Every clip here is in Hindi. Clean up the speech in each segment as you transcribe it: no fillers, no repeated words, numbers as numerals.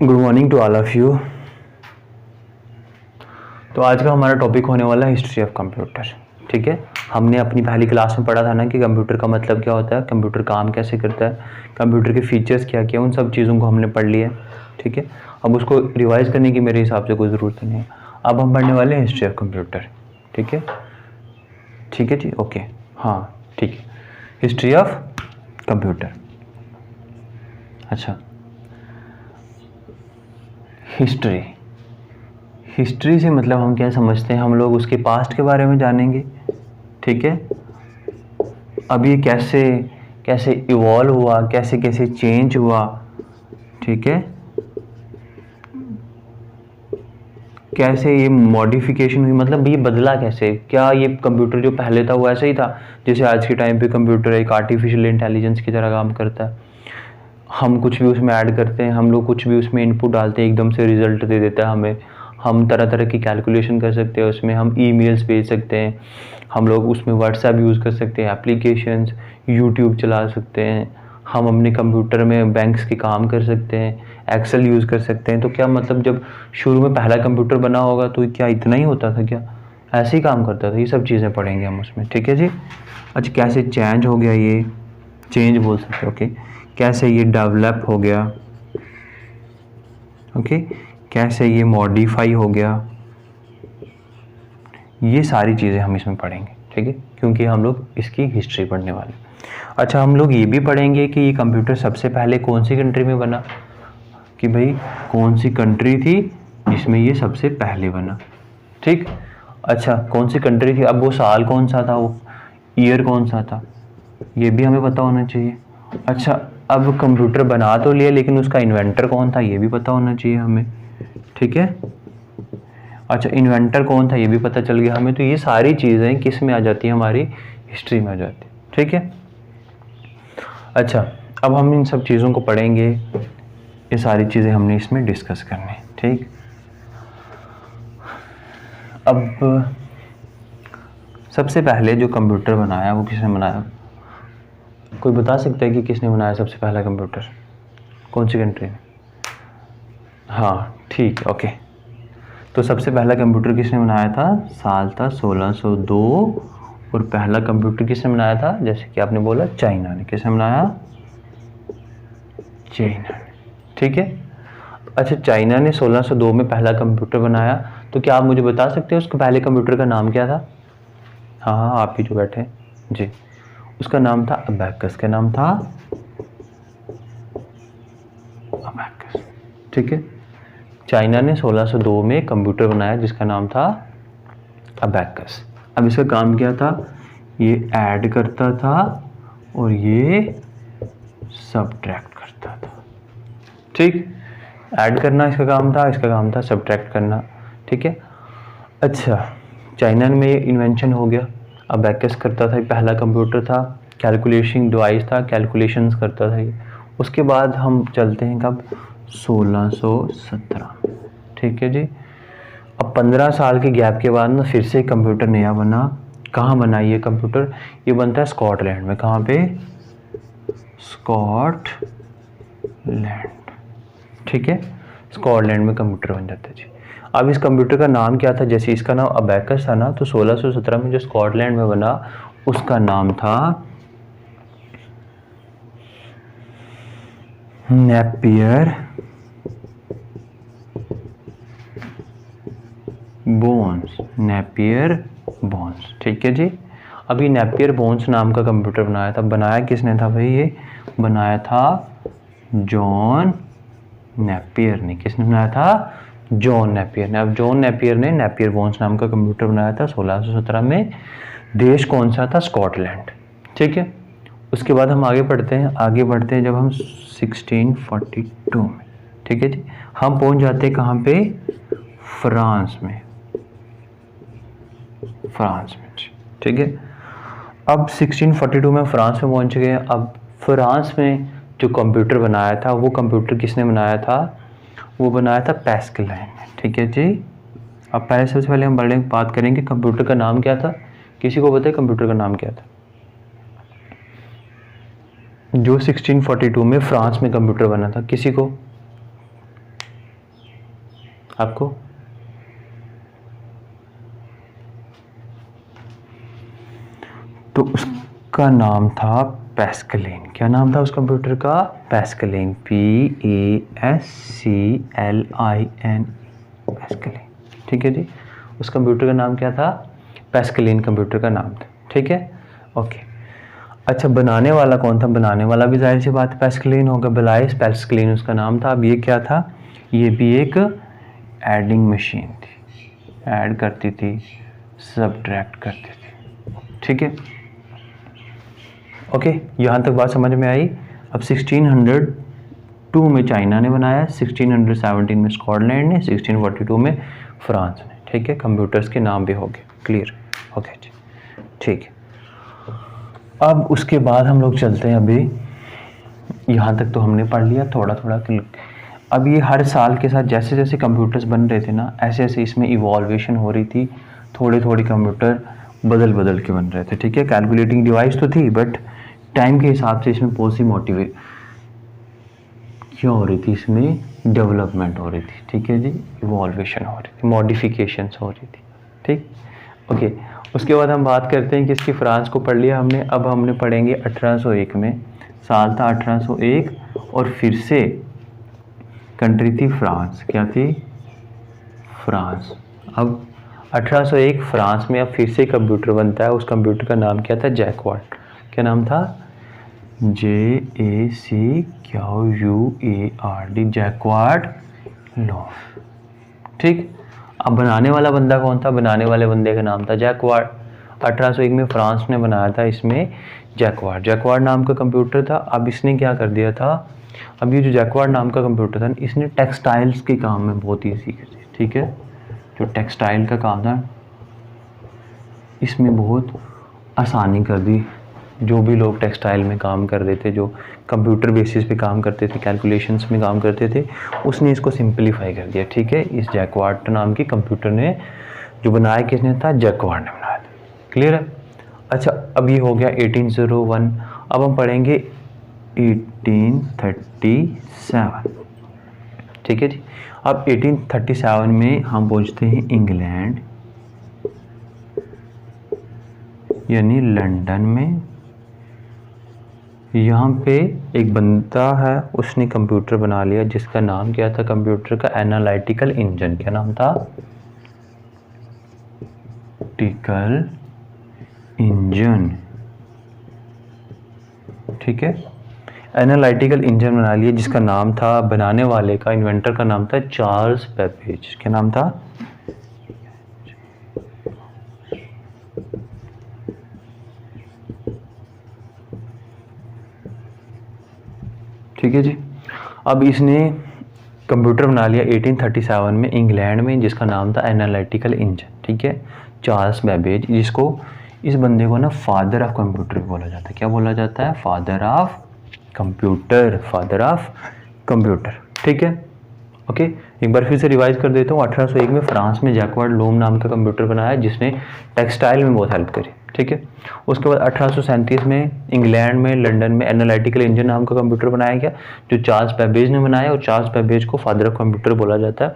Good morning to all of you. तो आज का हमारा टॉपिक होने वाला है हिस्ट्री ऑफ कंप्यूटर। ठीक है, हमने अपनी पहली क्लास में पढ़ा था ना कि कंप्यूटर का मतलब क्या होता है, कंप्यूटर काम कैसे करता है, कंप्यूटर के फीचर्स क्या क्या, उन सब चीज़ों को हमने पढ़ लिया है। ठीक है, अब उसको रिवाइज करने की मेरे हिसाब से कोई ज़रूरत नहीं है। अब हम पढ़ने वाले हैं हिस्ट्री ऑफ कंप्यूटर। ठीक है, ठीक है जी, ओके, हाँ ठीक है, हिस्ट्री ऑफ कंप्यूटर। अच्छा, हिस्ट्री से मतलब हम क्या समझते हैं, हम लोग उसके पास्ट के बारे में जानेंगे। ठीक है, अब ये कैसे कैसे इवॉल्व हुआ, कैसे कैसे चेंज हुआ, ठीक है, कैसे ये मॉडिफिकेशन हुई, मतलब ये बदला कैसे, क्या ये कंप्यूटर जो पहले था वो ऐसा ही था जैसे आज के टाइम पे कंप्यूटर एक आर्टिफिशियल इंटेलिजेंस की तरह काम करता है। हम कुछ भी उसमें ऐड करते हैं, हम लोग कुछ भी उसमें इनपुट डालते हैं, एकदम से रिजल्ट दे देता है हमें। हम तरह तरह की कैलकुलेशन कर सकते हैं उसमें, हम ईमेल्स भेज सकते हैं, हम लोग उसमें व्हाट्सएप यूज़ कर सकते हैं, एप्लीकेशंस, यूट्यूब चला सकते हैं, हम अपने कंप्यूटर में बैंक्स के काम कर सकते हैं, एक्सेल यूज़ कर सकते हैं। तो क्या मतलब जब शुरू में पहला कंप्यूटर बना होगा तो क्या इतना ही होता था क्या, ऐसे ही काम करता था? ये सब चीज़ें पढ़ेंगे हम उसमें। ठीक है जी। अच्छा, कैसे चेंज हो गया, ये चेंज बोल सकते हैं, ओके, कैसे ये डेवलप हो गया, ओके, कैसे ये मॉडिफाई हो गया, ये सारी चीज़ें हम इसमें पढ़ेंगे। ठीक है, क्योंकि हम लोग इसकी हिस्ट्री पढ़ने वाले। अच्छा, हम लोग ये भी पढ़ेंगे कि ये कंप्यूटर सबसे पहले कौन सी कंट्री में बना, कि भाई कौन सी कंट्री थी जिसमें ये सबसे पहले बना। ठीक, अच्छा कौन सी कंट्री थी, अब वो साल कौन सा था, वो ईयर कौन सा था, ये भी हमें पता होना चाहिए। अच्छा, अब कंप्यूटर बना तो लिया लेकिन उसका इन्वेंटर कौन था ये भी पता होना चाहिए हमें। ठीक है, अच्छा इन्वेंटर कौन था ये भी पता चल गया हमें। तो ये सारी चीज़ें किस में आ जाती है, हमारी हिस्ट्री में आ जाती है। ठीक है, अच्छा अब हम इन सब चीज़ों को पढ़ेंगे, ये सारी चीज़ें हमने इसमें डिस्कस करनी। ठीक, अब सबसे पहले जो कंप्यूटर बनाया वो किसने बनाया, कोई बता सकता है कि किसने बनाया सबसे पहला कंप्यूटर, कौन सी कंट्री में? हाँ ठीक, ओके, तो सबसे पहला कंप्यूटर किसने बनाया था, साल था 1602, और पहला कंप्यूटर किसने बनाया था, जैसे कि आपने बोला चाइना ने। किसने बनाया? चाइना ने। ठीक है, अच्छा चाइना ने 1602 में पहला कंप्यूटर बनाया, तो क्या आप मुझे बता सकते हैं उसके पहले कंप्यूटर का नाम क्या था? हाँ हाँ, आप ही जो बैठे जी, उसका नाम था अबैकस। क्या नाम था? अबैकस। ठीक है, चाइना ने 1602 में कंप्यूटर बनाया जिसका नाम था अबैकस। अब इसका काम क्या था, ये ऐड करता था और ये सब्ट्रैक्ट करता था। ठीक, ऐड करना इसका काम था, इसका काम था सब्ट्रैक्ट करना। ठीक है, अच्छा चाइना में ये इन्वेंशन हो गया, अबैकस करता था, पहला कंप्यूटर था, कैलकुलेशन डिवाइस था, कैलकुलेशंस करता था ये। उसके बाद हम चलते हैं कब, 1617। ठीक है जी, अब 15 साल के गैप के बाद ना फिर से कंप्यूटर नया बना। कहाँ बना ये कंप्यूटर, ये बनता है स्कॉटलैंड में। कहाँ पे? स्कॉटलैंड। ठीक है, स्कॉटलैंड में कंप्यूटर बन जाता है जी। अब इस कंप्यूटर का नाम क्या था, जैसे इसका नाम अबैकस था ना, तो 1617 में जो स्कॉटलैंड में बना उसका नाम था नेपियर बोन्स। Napier bones. ठीक है जी, अभी नेपियर बोन्स नाम का कंप्यूटर बनाया था। बनाया किसने था भाई, ये बनाया था जॉन नेपियर ने। किसने बनाया था? जॉन नेपियर ने। अब जॉन नेपियर ने नेपियर बोन्स नाम का कंप्यूटर बनाया था 1617 में। देश कौन सा था? स्कॉटलैंड। ठीक है, उसके बाद हम आगे बढ़ते हैं जब हम 1642 में। ठीक है जी, हम पहुंच जाते हैं कहाँ पे, फ्रांस में। ठीक है, अब 1642 में फ्रांस में पहुंच गए। अब फ्रांस में जो कंप्यूटर बनाया था वो कंप्यूटर किसने बनाया था, वो बनाया था पैस्कल ने। ठीक है जी, अब पहले सबसे पहले हम बात करेंगे कंप्यूटर का नाम क्या था। किसी को पता है कंप्यूटर का नाम क्या था, जो 1642 में फ्रांस में कंप्यूटर बना था? किसी को? आपको? तो उसका नाम था पैस्कलिन। क्या नाम था उस कंप्यूटर का? Pascaline, PASCLIN, Pascaline. ठीक है जी, उस कंप्यूटर का नाम क्या था? पैस्कलिन कंप्यूटर का नाम था। ठीक है, ओके। अच्छा, बनाने वाला कौन था? बनाने वाला भी जाहिर सी बात पैस्कलिन होगा, ब्लाइस पैस्कलिन उसका नाम था। अब ये क्या था? ये भी एक एडिंग मशीन थी, ऐड करती थी, सब्ट्रैक्ट करती थी। ठीक है, ओके, यहाँ तक बात समझ में आई। अब 1602 में चाइना ने बनाया, 1617 में स्कॉटलैंड ने, 1642 में फ्रांस ने। ठीक है, कंप्यूटर्स के नाम भी हो गए क्लियर। ओके जी, ठीक है। अब उसके बाद हम लोग चलते हैं, अभी यहाँ तक तो हमने पढ़ लिया थोड़ा थोड़ा। अब ये हर साल के साथ जैसे जैसे कंप्यूटर्स बन रहे थे ना, ऐसे ऐसे इसमें इवॉल्वेशन हो रही थी, थोड़े थोड़े कंप्यूटर बदल बदल के बन रहे थे। ठीक है, कैलकुलेटिंग डिवाइस तो थी, बट टाइम के हिसाब से इसमें बहुत सी क्या हो रही थी, इसमें डेवलपमेंट हो रही थी। ठीक है जी, इवॉल्वेशन हो रही थी, मॉडिफिकेशंस हो रही थी। ठीक, ओके। उसके बाद हम बात करते हैं कि इसकी फ्रांस को पढ़ लिया हमने। अब हमने पढ़ेंगे 1801 में, साल था 1801, और फिर से कंट्री थी फ्रांस। क्या थी? फ्रांस। अब 1801 फ्रांस में अब फिर से कंप्यूटर बनता है। उस कंप्यूटर का नाम क्या था? जैकवार्ड। क्या नाम था? JACQUARD, jacquard loaf. ठीक, अब बनाने वाला बंदा कौन था? बनाने वाले बंदे का नाम था जैकवार्ड। 1801 में फ्रांस ने बनाया था इसमें जैकवार्ड। जैकवार्ड नाम का कंप्यूटर था। अब इसने क्या कर दिया था? अब ये जो जैकवार्ड नाम का कंप्यूटर था, इसने टेक्सटाइल्स के काम में बहुत ईजी कर दिया। ठीक है, जो टेक्सटाइल का काम था इसमें बहुत आसानी कर दी। जो भी लोग टेक्सटाइल में काम कर रहे थे, जो कंप्यूटर बेसिस पे काम करते थे, कैलकुलेशंस में काम करते थे, उसने इसको सिंपलीफाई कर दिया। ठीक है, इस जैकवार्ड नाम की कंप्यूटर ने जो बनाया, किसने था? जैकवार्ड ने बनाया था। क्लियर है? अच्छा, अब ये हो गया 1801। अब हम पढ़ेंगे 1837। ठीक है जी, अब 1837 में हम पहुंचते हैं इंग्लैंड, यानी लंदन में। यहाँ पे एक बंदा है, उसने कंप्यूटर बना लिया जिसका नाम क्या था? कंप्यूटर का एनालिटिकल इंजन। क्या नाम था? Analytical engine. ठीक है, एनालिटिकल इंजन बना लिया जिसका नाम था, बनाने वाले का, इन्वेंटर का नाम था चार्ल्स बेबेज। क्या नाम था? ठीक है जी, अब इसने कंप्यूटर बना लिया 1837 में इंग्लैंड में, जिसका नाम था एनालिटिकल इंजन। ठीक है, चार्ल्स बेबेज, जिसको, इस बंदे को ना फादर ऑफ कंप्यूटर बोला जाता है। क्या बोला जाता है? Father of computer, father of computer. ठीक है, ओके। एक बार फिर से रिवाइज कर देता हूँ। 1801 में फ्रांस में जैकवार्ड लोम नाम का कंप्यूटर बनाया जिसने टेक्सटाइल में बहुत हेल्प करी। ठीक है, उसके बाद 1837 में इंग्लैंड में, लंदन में एनालिटिकल इंजन नाम का कंप्यूटर बनाया गया जो चार्ल्स बेबेज ने बनाया, और चार्ल्स बेबेज को फादर ऑफ कंप्यूटर बोला जाता है।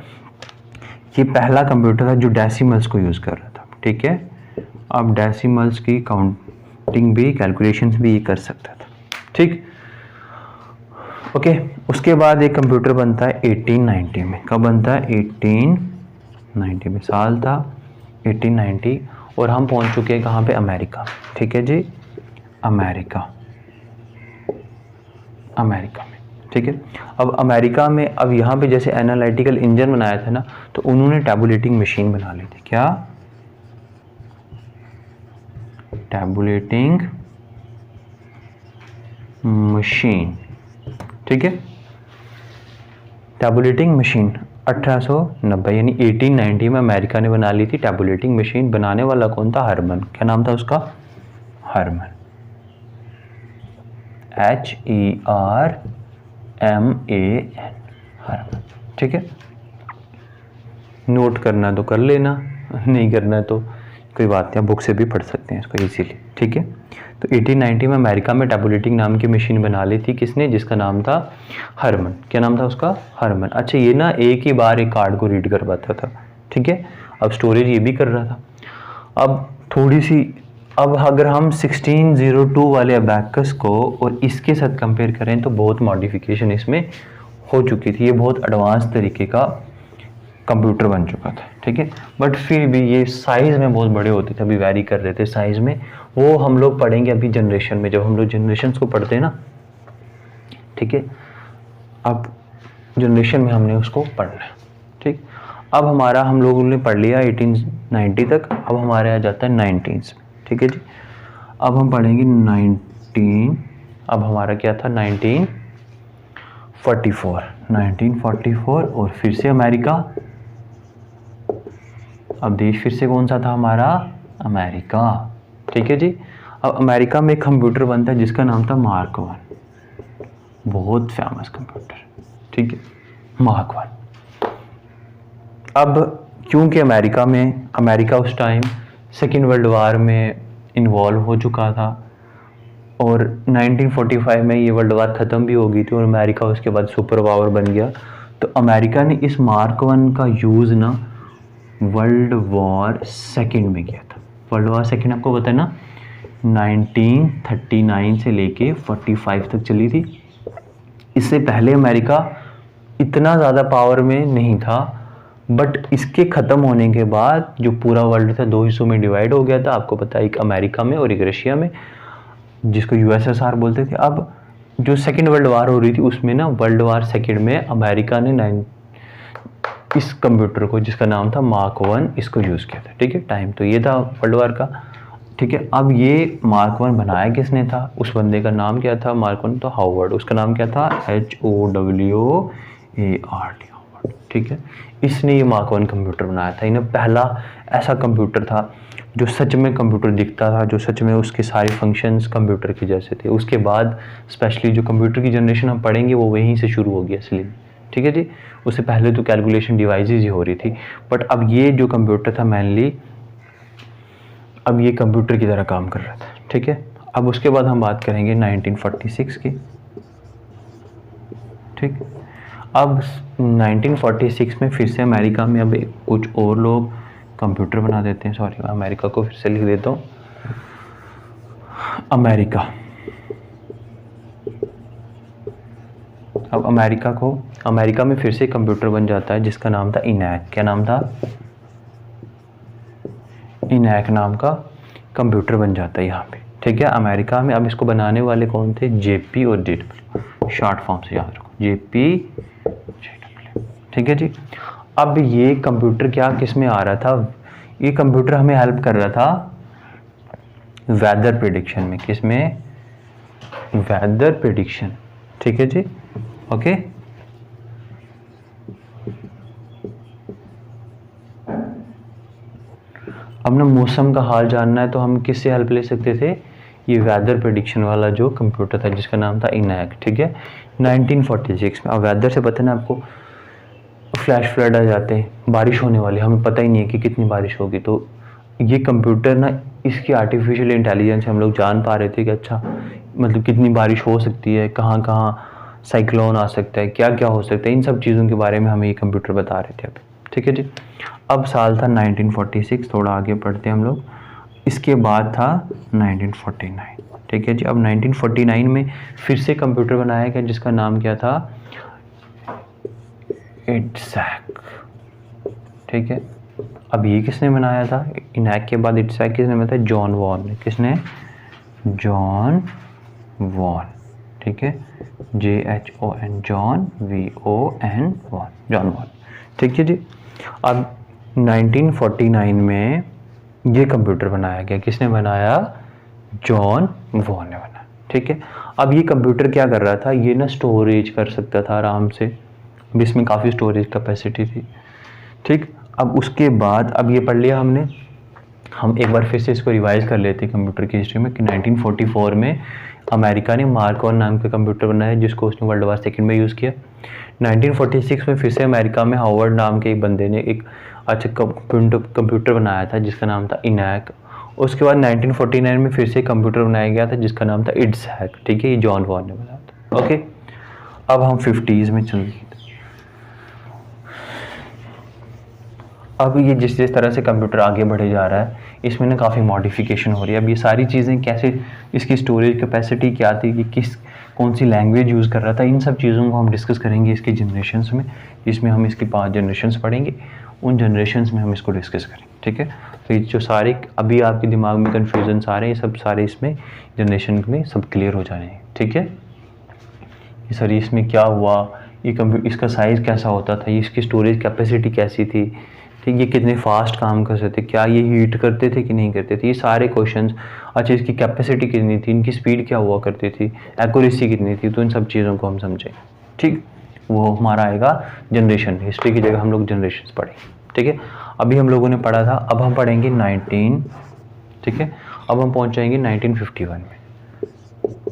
ये पहला कंप्यूटर था जो डेसिमल्स को यूज़ कर रहा था। ठीक है, अब डेसिमल्स की काउंटिंग भी, कैलकुलेशंस भी ये कर सकता था। ठीक, ओके। उसके बाद एक कंप्यूटर बनता है 1890 में। कब बनता है? 1890 में। साल था 1890, और हम पहुंच चुके हैं कहाँ पे? अमेरिका। ठीक है जी, अमेरिका, अमेरिका में। ठीक है, अब अमेरिका में, अब यहाँ पे जैसे एनालिटिकल इंजन बनाया था ना, तो उन्होंने टैबुलेटिंग मशीन बना ली थी। क्या? Tabulating machine. ठीक है, टैबुलेटिंग मशीन 1890 यानी 1890 में अमेरिका ने बना ली थी टैबुलेटिंग मशीन। बनाने वाला कौन था? हरमन। क्या नाम था उसका? हरमन, HERMAN, हरमन। ठीक है, नोट करना तो कर लेना, नहीं करना तो कोई बात नहीं, बुक से भी पढ़ सकते हैं इसको इजीली, ठीक है। तो 1890 में अमेरिका में टैबुलेटिंग नाम की मशीन बना ली थी किसने, जिसका नाम था हरमन। क्या नाम था उसका, हरमन। अच्छा, ये ना एक ही बार एक कार्ड को रीड कर पाता था, ठीक है। अब स्टोरेज ये भी कर रहा था। अब थोड़ी सी, अब अगर हम 1602 वाले अबैकस को और इसके साथ कंपेयर करें तो बहुत मॉडिफिकेशन इसमें हो चुकी थी। ये बहुत एडवांस तरीके का कंप्यूटर बन चुका था, ठीक है। बट फिर भी ये साइज़ में बहुत बड़े होते थे, अभी वैरी कर रहे थे साइज़ में। वो हम लोग पढ़ेंगे अभी जनरेशन में, जब हम लोग जनरेशन को पढ़ते हैं ना, ठीक है। अब जनरेशन में हमने उसको पढ़ना है, ठीक। अब हमारा, हम लोगों ने पढ़ लिया 1890 तक। अब हमारे आ जाता है 19s, ठीक है जी। अब हम पढ़ेंगे 19, अब हमारा क्या था 1944 और फिर से अमेरिका। अब देश फिर से कौन सा था हमारा, अमेरिका, ठीक है जी। अब अमेरिका में एक कंप्यूटर बनता है जिसका नाम था मार्क 1, बहुत फेमस कंप्यूटर, ठीक है, मार्क 1। अब क्योंकि अमेरिका उस टाइम सेकेंड वर्ल्ड वार में इन्वॉल्व हो चुका था और 1945 में ये वर्ल्ड वार ख़त्म भी हो गई थी और अमेरिका उसके बाद सुपर पावर बन गया, तो अमेरिका ने इस मार्क 1 का यूज़ ना वर्ल्ड वॉर सेकेंड में किया था। वर्ल्ड वॉर सेकेंड आपको पता है ना, 1939 से लेके 45 तक चली थी। इससे पहले अमेरिका इतना ज़्यादा पावर में नहीं था, बट इसके ख़त्म होने के बाद जो पूरा वर्ल्ड था 2 हिस्सों में डिवाइड हो गया था, आपको पता है, एक अमेरिका में और एक रशिया में, जिसको USSR बोलते थे। अब जो सेकेंड वर्ल्ड वार हो रही थी उसमें ना, वर्ल्ड वार सेकेंड में अमेरिका ने इस कंप्यूटर को, जिसका नाम था मार्क 1, इसको यूज़ किया था, ठीक है। टाइम तो ये था वर्ल्ड वार का, ठीक है। अब ये मार्क 1 बनाया किसने था, उस बंदे का नाम क्या था, मार्क 1 तो हावर्ड, उसका नाम क्या था, HOWARD, ठीक है। इसने ये मार्क 1 कंप्यूटर बनाया था। इन्हें पहला ऐसा कंप्यूटर था जो सच में कंप्यूटर दिखता था, जो सच में उसके सारे फंक्शंस कंप्यूटर के जैसे थे। उसके बाद स्पेशली जो कंप्यूटर की जनरेशन हम पढ़ेंगे वो वहीं से शुरू होगी असली में, ठीक है जी। उससे पहले तो कैलकुलेशन डिवाइसेस ही हो रही थी, बट अब ये जो कंप्यूटर था मेनली, अब ये कंप्यूटर की तरह काम कर रहा था, ठीक है। अब उसके बाद हम बात करेंगे 1946 की, ठीक। अब 1946 में फिर से अमेरिका में अब कुछ और लोग कंप्यूटर बना देते हैं। सॉरी, अमेरिका को फिर से लिख देता हूँ, अमेरिका। अब अमेरिका में फिर से कंप्यूटर बन जाता है जिसका नाम था ENIAC। क्या नाम था, ENIAC नाम का कंप्यूटर बन जाता है यहाँ पे, ठीक है, अमेरिका में। अब इसको बनाने वाले कौन थे, JP और JW, शॉर्ट फॉर्म से याद रखो, JP JW, ठीक है जी। अब ये कंप्यूटर क्या किस में आ रहा था, ये कंप्यूटर हमें हेल्प कर रहा था वेदर प्रेडिक्शन में। किस में, वेदर प्रेडिक्शन, ठीक है जी, ओके। अब ना मौसम का हाल जानना है तो हम किससे हेल्प ले सकते थे, ये वेदर प्रेडिक्शन वाला जो कंप्यूटर था जिसका नाम था ENIAC, ठीक है। 1946 में, अब वेदर से पता है ना आपको, फ्लैश फ्लड आ जाते हैं, बारिश होने वाली, हमें पता ही नहीं है कि कितनी बारिश होगी, तो ये कंप्यूटर ना, इसकी आर्टिफिशियल इंटेलिजेंस हम लोग जान पा रहे थे कि अच्छा मतलब कितनी बारिश हो सकती है, कहाँ कहाँ साइक्लोन आ सकता है, क्या क्या हो सकता है, इन सब चीज़ों के बारे में हमें ये कंप्यूटर बता रहे थे अभी, ठीक है जी। अब साल था 1946, थोड़ा आगे पढ़ते हैं हम लोग। इसके बाद था 1949, ठीक है जी। अब 1949 में फिर से कंप्यूटर बनाया गया जिसका नाम क्या था, EDSAC, ठीक है। अब ये किसने बनाया था, ENIAC के बाद EDSAC किसने बनाया था, जॉन वॉन ने। किसने, जॉन वॉन, ठीक है, JHON, John VON, Von, John Von, ठीक है जी। अब 1949 में ये कंप्यूटर बनाया गया, किसने बनाया, जॉन वॉन ने बनाया, ठीक है। अब ये कंप्यूटर क्या कर रहा था, ये ना स्टोरेज कर सकता था आराम से, अब इसमें काफ़ी स्टोरेज कैपेसिटी थी, ठीक। अब उसके बाद, अब ये पढ़ लिया हमने, हम एक बार फिर से इसको रिवाइज कर लेते हैं कंप्यूटर की हिस्ट्री में कि 1944 में अमेरिका ने मार्क 1 नाम का कंप्यूटर बनाया जिसको उसने वर्ल्ड वार सेकेंड में यूज़ किया। 1946 में फिर से अमेरिका में हावर्ड नाम के एक बंदे ने एक अच्छा, कंप्यूटर बनाया था जिसका नाम था इनैक। उसके बाद 1949 में फिर से कंप्यूटर बनाया गया था जिसका नाम था इड्सहैक, ठीक है, ये जॉन वॉन ने बनाया था। ओके, अब हम 50s में चल रहे। अब ये जिस जिस तरह से कंप्यूटर आगे बढ़े जा रहा है इसमें ना काफ़ी मॉडिफिकेशन हो रही है। अब ये सारी चीज़ें कैसे, इसकी स्टोरेज कैपेसिटी क्या थी, कि किस कौन सी लैंग्वेज यूज़ कर रहा था, इन सब चीज़ों को हम डिस्कस करेंगे इसके जनरेशन्स में, जिसमें हम इसकी 5 जनरेशन्स पढ़ेंगे, उन जनरेशन्स में हम इसको डिस्कस करेंगे, ठीक है। तो ये जो सारे अभी आपके दिमाग में कन्फ्यूजन आ रहे हैं, सब सारे इसमें जनरेशन में सब क्लियर हो जाएंगे, ठीक है। ये सर इसमें क्या हुआ, ये कंप्यूटर इसका साइज़ कैसा होता था, इसकी स्टोरेज कैपेसिटी कैसी थी, ठीक, ये कितने फास्ट काम कर सकते, क्या ये हीट करते थे कि नहीं करते थे, ये सारे क्वेश्चंस। अच्छा, इसकी कैपेसिटी कितनी थी, इनकी स्पीड क्या हुआ करती थी, एक्यूरेसी कितनी थी, तो इन सब चीज़ों को हम समझें, ठीक। वो हमारा आएगा जनरेशन, हिस्ट्री की जगह हम लोग जनरेशन पढ़ेंगे, ठीक है। अभी हम लोगों ने पढ़ा था, अब हम पढ़ेंगे 19, ठीक है। अब हम पहुँच जाएंगे 1951 में।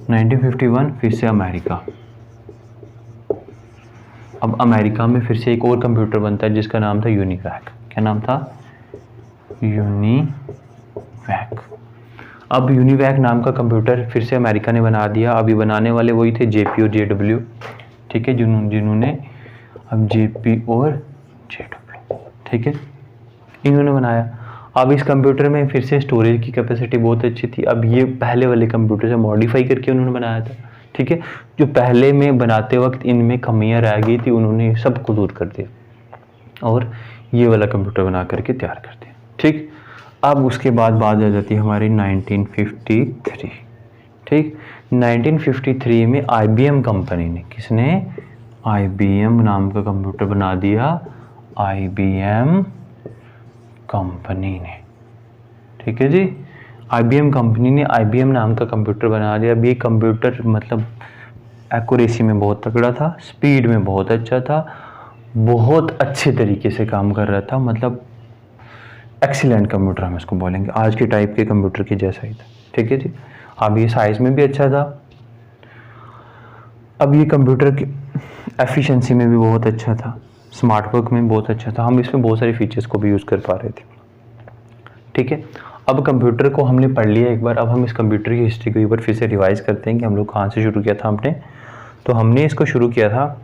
1951 फिर से अमेरिका। अब अमेरिका में फिर से एक और कंप्यूटर बनता है जिसका नाम था यूनिवैक। क्या नाम था? यूनिवैक। अब यूनिवैक नाम का कंप्यूटर फिर से अमेरिका ने बना दिया। अभी बनाने वाले वही थे जेपी और जेडब्ल्यू, ठीक है, जिन्होंने अब जेपी और जेडब्ल्यू, ठीक है, इन्होंने बनाया। अब इस कंप्यूटर में फिर से स्टोरेज की कैपेसिटी बहुत अच्छी थी। अब ये पहले वाले कंप्यूटर से मॉडिफाई करके उन्होंने बनाया था, ठीक है। जो पहले में बनाते वक्त इनमें कमियां रह गई थी, उन्होंने सबको दूर कर दिया और ये वाला कंप्यूटर बना करके तैयार कर दिया, ठीक। अब उसके बाद बात आ जाती है हमारी 1953, ठीक। 1953 में IBM कंपनी ने, किसने? IBM नाम का कंप्यूटर बना दिया, IBM कंपनी ने, ठीक है जी। IBM कंपनी ने IBM नाम का कंप्यूटर बना दिया। अब ये कंप्यूटर मतलब एक्यूरेसी में बहुत तगड़ा था, स्पीड में बहुत अच्छा था, बहुत अच्छे तरीके से काम कर रहा था, मतलब एक्सीलेंट कंप्यूटर हम इसको बोलेंगे, आज के टाइप के कंप्यूटर की जैसा ही था, ठीक है जी। अब ये साइज में भी अच्छा था। अब ये कंप्यूटर की एफिशिएंसी में भी बहुत अच्छा था, स्मार्ट वर्क में बहुत अच्छा था, हम इसमें बहुत सारे फीचर्स को भी यूज़ कर पा रहे थे, ठीक है। अब कंप्यूटर को हमने पढ़ लिया एक बार, अब हम इस कंप्यूटर की हिस्ट्री को एक बार फिर से रिवाइज करते हैं कि हम लोग कहाँ से शुरू किया था हमने। तो हमने इसको शुरू किया था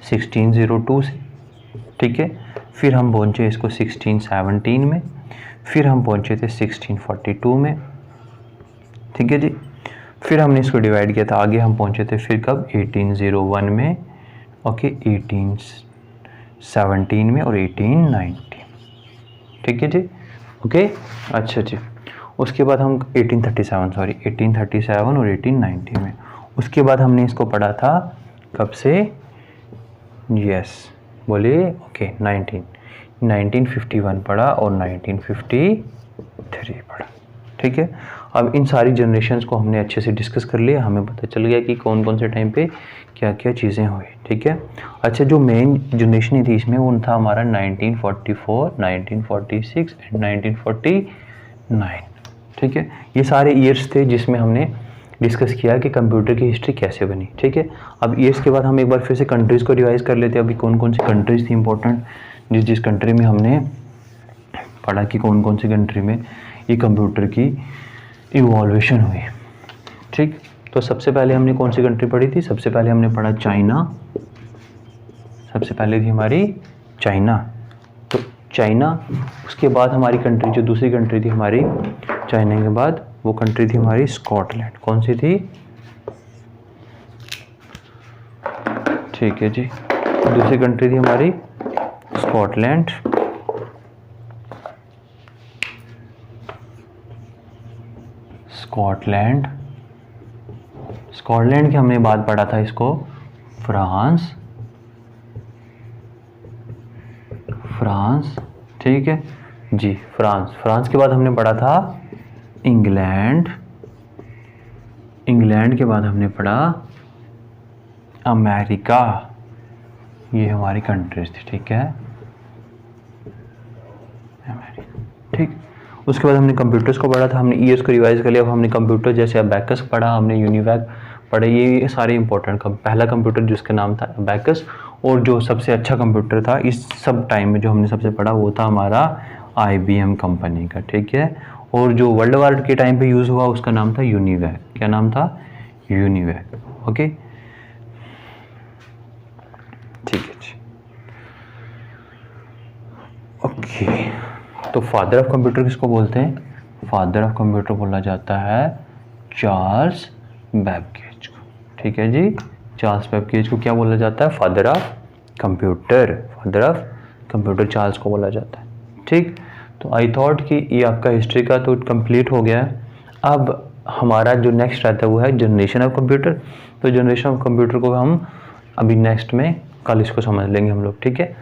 1602 से, ठीक है। फिर हम पहुँचे इसको 1617 में, फिर हम पहुँचे थे 1642 में, ठीक है जी। फिर हमने इसको डिवाइड किया था, आगे हम पहुँचे थे फिर कब? 1801 में, ओके, 1817 में और 1819, ठीक है जी, ओके। अच्छा जी, उसके बाद हम 1837 और 1890 में, उसके बाद हमने इसको पढ़ा था कब से? यस, बोलिए, ओके, 1951 पढ़ा और 1953 पढ़ा, ठीक है। अब इन सारी जनरेशन्स को हमने अच्छे से डिस्कस कर लिया, हमें पता चल गया कि कौन कौन से टाइम पे क्या क्या चीज़ें हुई, ठीक है। अच्छा, जो मेन जनरेशन थी इसमें वो था हमारा 1944, 1946 एंड 1949, ठीक है। ये सारे ईयर्स थे जिसमें हमने डिस्कस किया कि कंप्यूटर की हिस्ट्री कैसे बनी, ठीक है। अब ईयर्स के बाद हम एक बार फिर से कंट्रीज़ को रिवाइज कर लेते हैं। अभी कौन कौन सी कंट्रीज़ थी इंपॉर्टेंट, जिस कंट्री में हमने पढ़ा कि कौन कौन सी कंट्री में ये कंप्यूटर की इवॉल्वेशन हुई, ठीक। तो सबसे पहले हमने कौन सी कंट्री पढ़ी थी? सबसे पहले हमने पढ़ा चाइना, सबसे पहले थी हमारी चाइना, तो चाइना। उसके बाद हमारी कंट्री, जो दूसरी कंट्री थी हमारी चाइना के बाद, वो कंट्री थी हमारी स्कॉटलैंड। कौन सी थी? ठीक है जी, दूसरी कंट्री थी हमारी स्कॉटलैंड। स्कॉटलैंड की हमने बात पढ़ा था इसको फ्रांस, ठीक है जी, फ्रांस के बाद हमने पढ़ा था इंग्लैंड के बाद हमने पढ़ा अमेरिका। ये हमारी कंट्रीज थी, ठीक है, अमेरिका, ठीक। उसके बाद हमने कंप्यूटर्स को पढ़ा था, हमने ईयर्स को रिवाइज कर लिया। अब हमने कंप्यूटर जैसे अबैकस पढ़ा, हमने यूनिवैक पढ़े, ये सारे इंपॉर्टेंट। पहला कंप्यूटर जिसका नाम था अबैकस, और जो सबसे अच्छा कंप्यूटर था इस सब टाइम में जो हमने सबसे पढ़ा वो था हमारा IBM कंपनी का, ठीक है। और जो वर्ल्ड वार के टाइम पे यूज़ हुआ उसका नाम था यूनिवैक। क्या नाम था? यूनिवैक। ओके, ठीक है जी। ओके, तो फादर ऑफ कंप्यूटर किसको बोलते हैं? फादर ऑफ कंप्यूटर बोला जाता है चार्ल्स बैबगेज को, ठीक है जी। चार्ल्स बैबगेज को क्या बोला जाता है? Father of computer. Father of computer Charles को बोला जाता है, ठीक। तो आई थॉट कि ये आपका हिस्ट्री का तो कंप्लीट हो गया है। अब हमारा जो नेक्स्ट रहता है वो है जनरेशन ऑफ कंप्यूटर। तो जनरेशन ऑफ कंप्यूटर को हम अभी नेक्स्ट में कल इसको समझ लेंगे हम लोग, ठीक है।